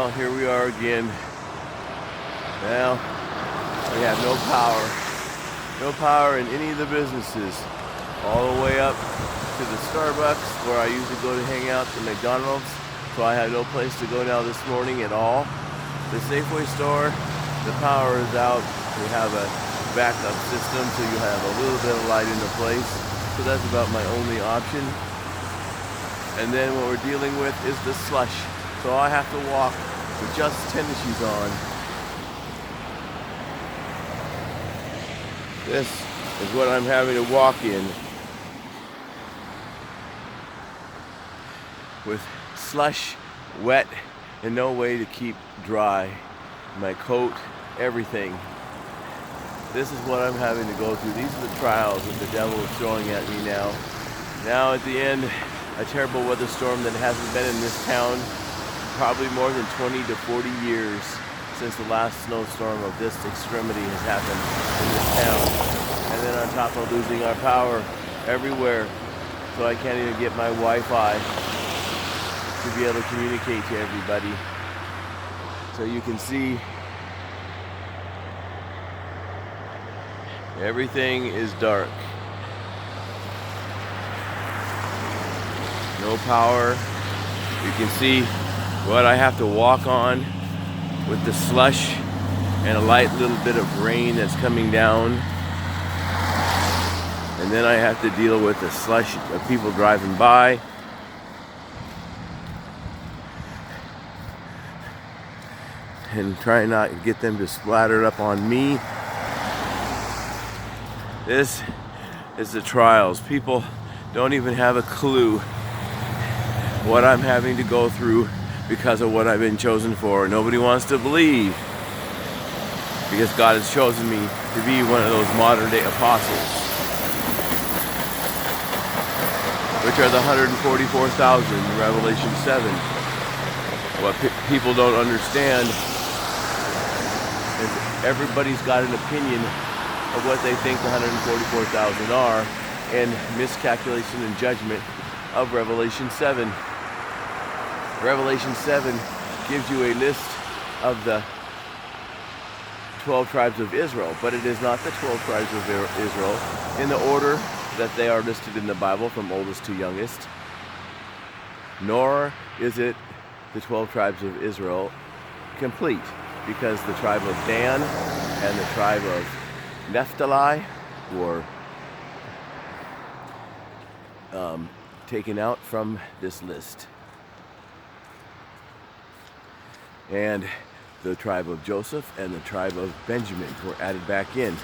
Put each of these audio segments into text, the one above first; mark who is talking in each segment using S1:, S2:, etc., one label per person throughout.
S1: Well, here we are again. Now, we have no power. No power in any of the businesses. All the way up to the Starbucks where I usually go to hang out, the McDonald's. So I have no place to go now this morning at all. The Safeway store, the power is out. We have a backup system so you have a little bit of light in the place. So that's about my only option. And then what we're dealing with is the slush. So I have to walk with just tennis shoes on. This is what I'm having to walk in. With slush, wet, and no way to keep dry. My coat, everything. This is what I'm having to go through. These are the trials that the devil is throwing at me now. Now at the end, a terrible weather storm that hasn't been in this town probably more than 20 to 40 years since the last snowstorm of this extremity has happened in this town. And then on top of losing our power everywhere, so I can't even get my Wi-Fi to be able to communicate to everybody. So you can see everything is dark. No power. You can see what I have to walk on with the slush and a light little bit of rain that's coming down. And then I have to deal with the slush of people driving by. And try not to get them to splatter up on me. This is the trials. People don't even have a clue what I'm having to go through because of what I've been chosen for. Nobody wants to believe because God has chosen me to be one of those modern day apostles, which are the 144,000 in Revelation 7. What people don't understand is everybody's got an opinion of what they think the 144,000 are, and miscalculation and judgment of Revelation 7. Revelation 7 gives you a list of the 12 tribes of Israel, but it is not the 12 tribes of Israel in the order that they are listed in the Bible from oldest to youngest, nor is it the 12 tribes of Israel complete, because the tribe of Dan and the tribe of Naphtali were taken out from this list. And the tribe of Joseph and the tribe of Benjamin were added back in.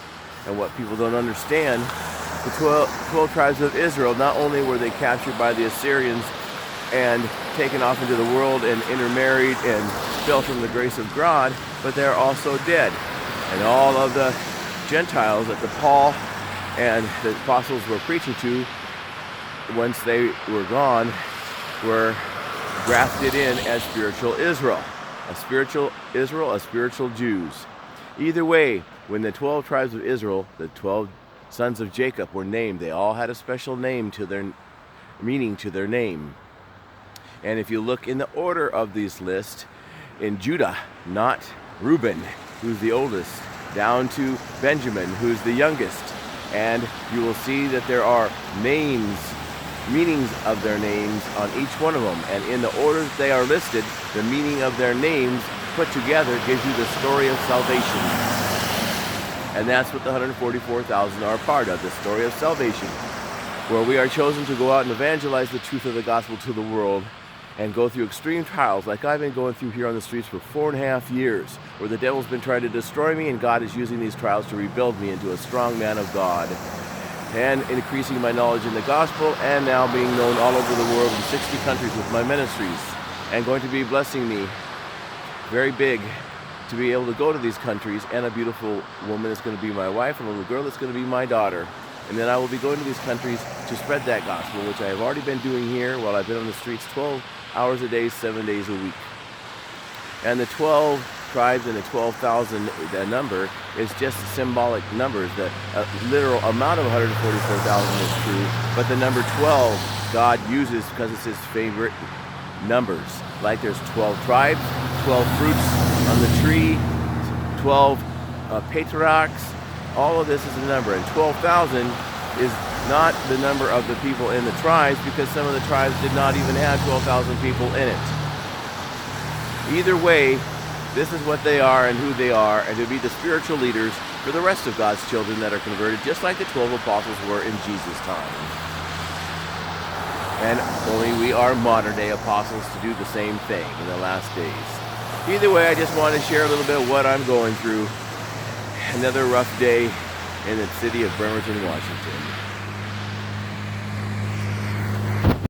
S1: And what people don't understand, the 12 tribes of Israel, not only were they captured by the Assyrians and taken off into the world and intermarried and fell from the grace of God, but they're also dead. And all of the Gentiles that the Paul and the apostles were preaching to, once they were gone, were grafted in as spiritual Israel. A spiritual Israel, a spiritual Jews. Either way, when the 12 tribes of Israel, the 12 sons of Jacob, were named, they all had a special name to their meaning to their name. And if you look in the order of these lists, in Judah, not Reuben, who's the oldest, down to Benjamin, who's the youngest. And you will see that there are names, meanings of their names on each one of them. And in the order that they are listed, the meaning of their names put together gives you the story of salvation. And that's what the 144,000 are a part of, the story of salvation, where we are chosen to go out and evangelize the truth of the gospel to the world and go through extreme trials like I've been going through here on the streets for 4.5 years, where the devil's been trying to destroy me, and God is using these trials to rebuild me into a strong man of God, and increasing my knowledge in the gospel, and now being known all over the world in 60 countries with my ministries, and going to be blessing me very big to be able to go to these countries, and a beautiful woman that's going to be my wife, and a little girl that's going to be my daughter. And then I will be going to these countries to spread that gospel, which I have already been doing here while I've been on the streets 12 hours a day, 7 days a week. And the 12 tribes and the 12,000, the number is just symbolic numbers. The literal amount of 144,000 is true, but the number 12 God uses because it's his favorite numbers. Like there's 12 tribes, 12 fruits on the tree, 12 patriarchs. All of this is a number, and 12,000 is not the number of the people in the tribes, because some of the tribes did not even have 12,000 people in it. Either way, this is what they are and who they are, and to be the spiritual leaders for the rest of God's children that are converted, just like the 12 apostles were in Jesus' time. And only we are modern day apostles to do the same thing in the last days. Either way, I just want to share a little bit of what I'm going through. Another rough day in the city of Bremerton, Washington.